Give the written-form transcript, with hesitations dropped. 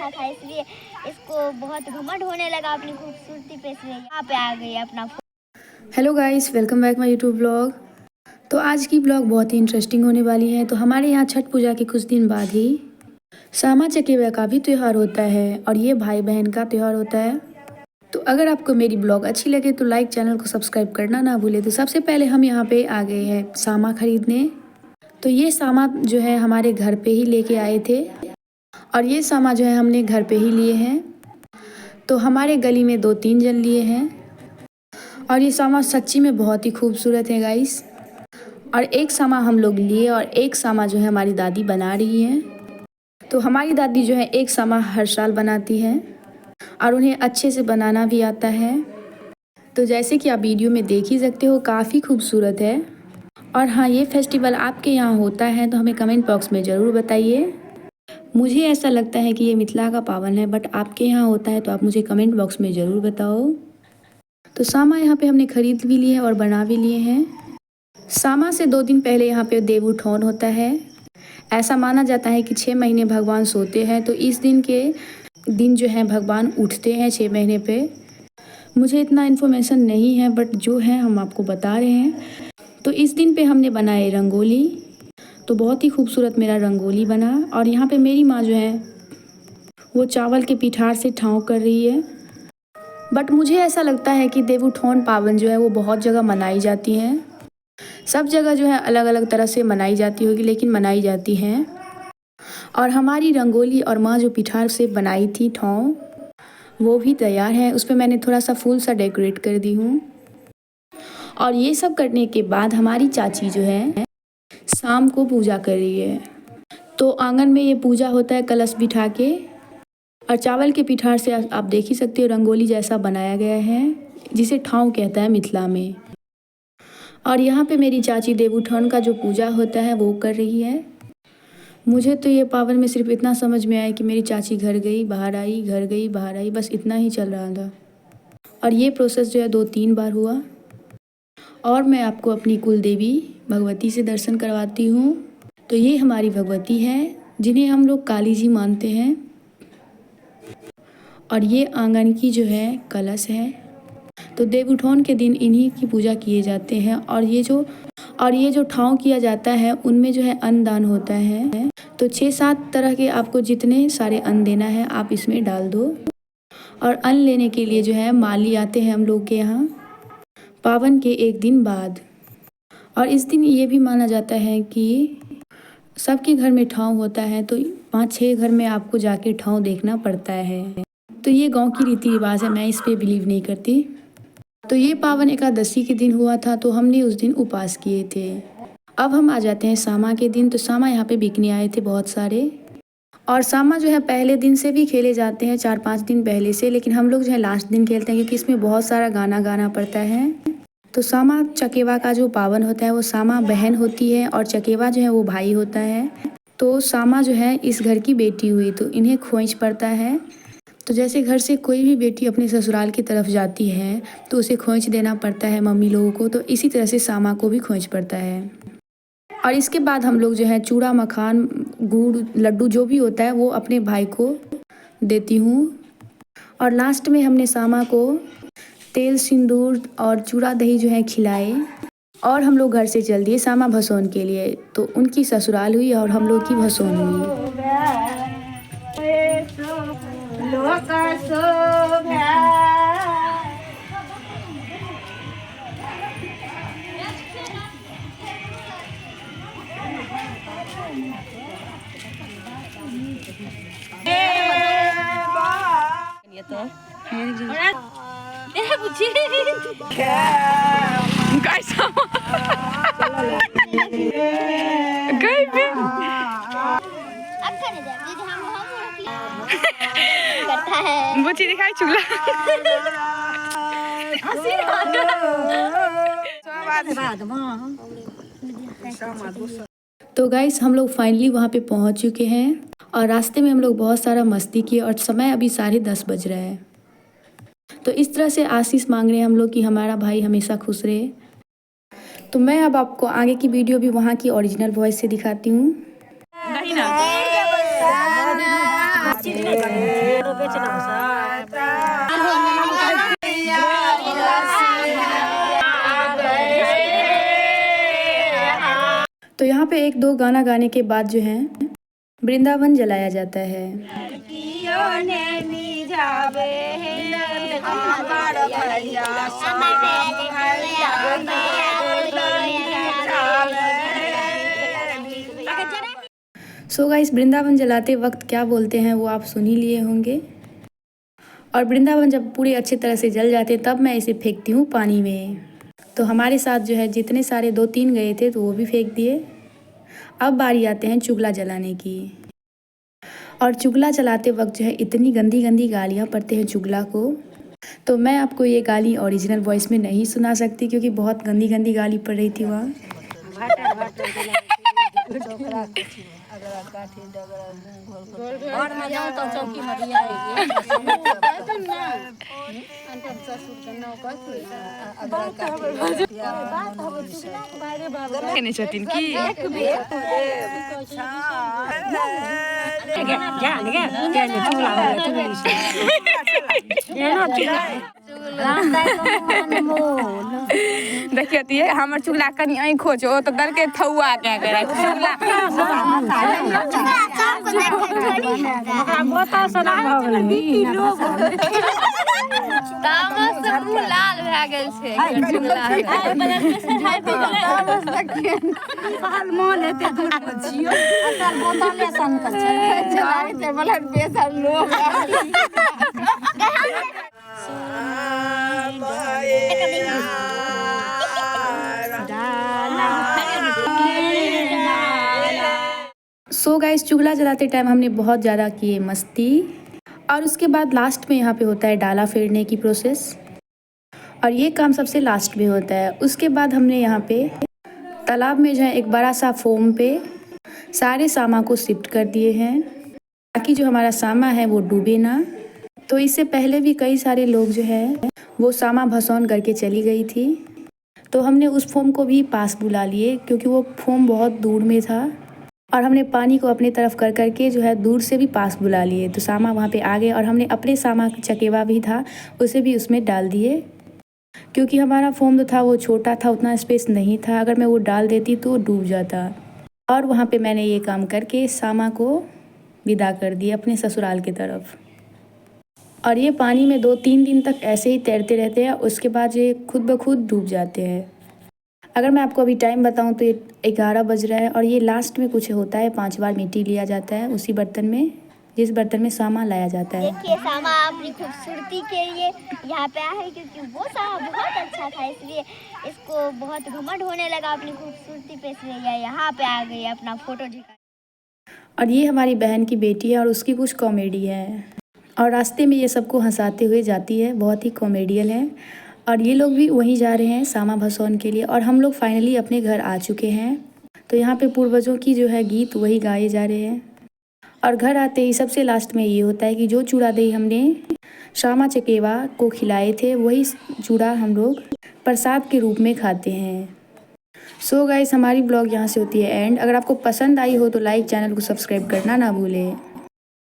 था, इसलिए इसको बहुत घमंड होने लगा अपनी खूबसूरती पे, इसलिए यहाँ पे आ गई अपना। Hello guys, welcome back my YouTube blog. तो आज की ब्लॉग बहुत ही इंटरेस्टिंग होने वाली है। तो हमारे यहाँ छठ पूजा के कुछ दिन बाद ही सामा चकेवा का भी त्यौहार होता है और ये भाई बहन का त्यौहार होता है। तो अगर आपको मेरी ब्लॉग अच्छी लगे तो लाइक, चैनल को सब्सक्राइब करना ना भूले। तो सबसे पहले हम यहाँ पे आ गए हैं सामा खरीदने। तो ये सामा जो है हमारे घर पे ही लेके आए थे और ये सामा जो है हमने घर पे ही लिए हैं। तो हमारे गली में 2-3 जन लिए हैं और ये सामा सच्ची में बहुत ही खूबसूरत है गाइस। और एक सामा हम लोग लिए और एक सामा जो है हमारी दादी बना रही है। तो हमारी दादी जो है एक सामा हर साल बनाती है और उन्हें अच्छे से बनाना भी आता है। तो जैसे कि आप वीडियो में देख ही सकते हो, काफ़ी खूबसूरत है। और हाँ, ये फेस्टिवल आपके यहाँ होता है तो हमें कमेंट बॉक्स में ज़रूर बताइए। मुझे ऐसा लगता है कि ये मिथिला का पावन है, बट आपके यहाँ होता है तो आप मुझे कमेंट बॉक्स में ज़रूर बताओ। तो सामा यहाँ पे हमने खरीद भी लिए हैं और बना भी लिए हैं। सामा से 2 दिन पहले यहाँ पे देव उठौन होता है। ऐसा माना जाता है कि 6 महीने भगवान सोते हैं, तो इस दिन के दिन जो है भगवान उठते हैं 6 महीने पे। मुझे इतना इन्फॉर्मेशन नहीं है, बट जो है हम आपको बता रहे हैं। तो इस दिन पे हमने बनाए रंगोली। तो बहुत ही खूबसूरत मेरा रंगोली बना। और यहाँ पे मेरी माँ जो है वो चावल के पिठार से ठाव कर रही है। बट मुझे ऐसा लगता है कि देव उठौन पावन जो है वो बहुत जगह मनाई जाती है। सब जगह जो है अलग अलग तरह से मनाई जाती होगी, लेकिन मनाई जाती हैं। और हमारी रंगोली और माँ जो पिठार से बनाई थी ठाव, वो भी तैयार है। उस पर मैंने थोड़ा सा फूल सा डेकोरेट कर दी हूँ। और ये सब करने के बाद हमारी चाची जो है शाम को पूजा कर रही है। तो आंगन में ये पूजा होता है कलश बिठा के। और चावल के पिठार से आप देख ही सकते हो रंगोली जैसा बनाया गया है, जिसे ठाव कहता है मिथिला में। और यहाँ पे मेरी चाची देव उठौन का जो पूजा होता है वो कर रही है। मुझे तो ये पावन में सिर्फ इतना समझ में आया कि मेरी चाची घर गई बाहर आई, घर गई बाहर आई, बस इतना ही चल रहा था। और ये प्रोसेस जो है 2-3 बार हुआ। और मैं आपको अपनी कुल देवी भगवती से दर्शन करवाती हूँ। तो ये हमारी भगवती है जिन्हें हम लोग काली जी मानते हैं। और ये आंगन की जो है कलश है। तो देव उठौन के दिन इन्हीं की पूजा किए जाते हैं। और ये जो ठाव किया जाता है उनमें जो है अन्न दान होता है। तो 6-7 तरह के आपको जितने सारे अन्न देना है आप इसमें डाल दो। और अन्न लेने के लिए जो है माली आते हैं हम लोग के यहाँ पावन के 1 दिन बाद। और इस दिन ये भी माना जाता है कि सबके घर में ठाव होता है, तो 5-6 घर में आपको जाके ठाव देखना पड़ता है। तो ये गांव की रीति रिवाज है, मैं इस पे बिलीव नहीं करती। तो ये पावन एकादशी के दिन हुआ था, तो हमने उस दिन उपवास किए थे। अब हम आ जाते हैं सामा के दिन। तो सामा यहाँ पे बिकने आए थे बहुत सारे। और सामा जो है पहले दिन से भी खेले जाते हैं, 4-5 दिन पहले से, लेकिन हम लोग जो है लास्ट दिन खेलते हैं क्योंकि इसमें बहुत सारा गाना गाना पड़ता है। तो सामा चकेवा का जो पावन होता है वो सामा बहन होती है और चकेवा जो है वो भाई होता है। तो सामा जो है इस घर की बेटी हुई, तो इन्हें खोइंच पड़ता है। तो जैसे घर से कोई भी बेटी अपने ससुराल की तरफ जाती है तो उसे खोइंच देना पड़ता है मम्मी लोगों को, तो इसी तरह से सामा को भी खोइंच पड़ता है। और इसके बाद हम लोग जो है चूड़ा, मखान, गुड़, लड्डू जो भी होता है वो अपने भाई को देती हूँ। और लास्ट में हमने सामा को तेल, सिंदूर और चूड़ा दही जो है खिलाए। और हम लोग घर से चल दिए सामा भसोन के लिए। तो उनकी ससुराल हुई और हम लोग की भसोन हुई। बुच्ची दिखाई चुगला। तो गाइस हम लोग फाइनली वहाँ पे पहुँच चुके हैं और रास्ते में हम लोग बहुत सारा मस्ती किए और समय अभी 10:30 बज रहा है। तो इस तरह से आशीष मांग रहे हैं हम लोग कि हमारा भाई हमेशा खुश रहे। तो मैं अब आपको आगे की वीडियो भी वहाँ की ओरिजिनल वॉइस से दिखाती हूँ। तो यहाँ पे एक दो गाना गाने के बाद जो है वृंदावन जलाया जाता है। सो गाइस, वृंदावन जलाते वक्त क्या बोलते हैं वो आप सुन ही लिए होंगे। और वृंदावन जब पूरे अच्छे तरह से जल जाते तब मैं इसे फेंकती हूँ पानी में। तो हमारे साथ जो है जितने सारे 2-3 गए थे तो वो भी फेंक दिए। अब बारी आते हैं चुगला जलाने की। और चुगला जलाते वक्त जो है इतनी गंदी गंदी गालियाँ पड़ते हैं चुगला को। तो मैं आपको ये गाली ओरिजिनल वॉइस में नहीं सुना सकती क्योंकि बहुत गंदी गंदी गाली पड़ रही थी वहाँ। देखिए हमर चुगला कनी आई खोजो तो डर के थौआ के करे चुगला बता सना तामस से मुंह लाल भए गेल छै चुगला कहल मोन एते दूर छियो असल बोतले सन कर छै चलाइ ते बला बेसन लोग सो गाइस, चुगला जलाते टाइम हमने बहुत ज़्यादा किए मस्ती। और उसके बाद लास्ट में यहाँ पे होता है डाला फेरने की प्रोसेस। और ये काम सबसे लास्ट में होता है। उसके बाद हमने यहाँ पे तालाब में जो है एक बड़ा सा फोम पे सारे सामा को शिफ्ट कर दिए हैं ताकि जो हमारा सामा है वो डूबे ना। तो इससे पहले भी कई सारे लोग जो है वो सामा भसौन करके चली गई थी। तो हमने उस फोम को भी पास बुला लिए क्योंकि वो फोम बहुत दूर में था। और हमने पानी को अपनी तरफ कर करके जो है दूर से भी पास बुला लिए। तो सामा वहाँ पे आ गए और हमने अपने सामा का चकेवा भी था उसे भी उसमें डाल दिए क्योंकि हमारा फोम जो था वो छोटा था, उतना स्पेस नहीं था। अगर मैं वो डाल देती तो वो डूब जाता। और वहाँ पे मैंने ये काम करके सामा को विदा कर दिया अपने ससुराल की तरफ। और ये पानी में 2-3 दिन तक ऐसे ही तैरते रहते हैं। उसके बाद ये खुद ब खुद डूब जाते हैं। अगर मैं आपको अभी टाइम बताऊं तो ये 11 बज रहा है। और ये लास्ट में कुछ होता है, 5 बार मिट्टी लिया जाता है उसी बर्तन में जिस बर्तन में सामा लाया जाता है। देखिए सामा अपनी खूबसूरती के लिए यहाँ पे आया है क्योंकि वो सामा बहुत अच्छा था, इसलिए इसको बहुत घमंड होने लगा अपनी खूबसूरती पे, इसलिए यहाँ पे आ गई अपना फोटो झिका। और ये हमारी बहन की बेटी है और उसकी कुछ कॉमेडी है। और रास्ते में ये सबको हंसाते हुए जाती है, बहुत ही कॉमेडियन है। और ये लोग भी वहीं जा रहे हैं सामा भसौन के लिए। और हम लोग फाइनली अपने घर आ चुके हैं। तो यहाँ पे पूर्वजों की जो है गीत वही गाए जा रहे हैं। और घर आते ही सबसे लास्ट में ये होता है कि जो चूड़ा दही हमने सामा चकेवा को खिलाए थे वही चूड़ा हम लोग प्रसाद के रूप में खाते हैं। सो गाइस, हमारी ब्लॉग यहाँ से होती है एंड। अगर आपको पसंद आई हो तो लाइक, चैनल को सब्सक्राइब करना ना भूलें।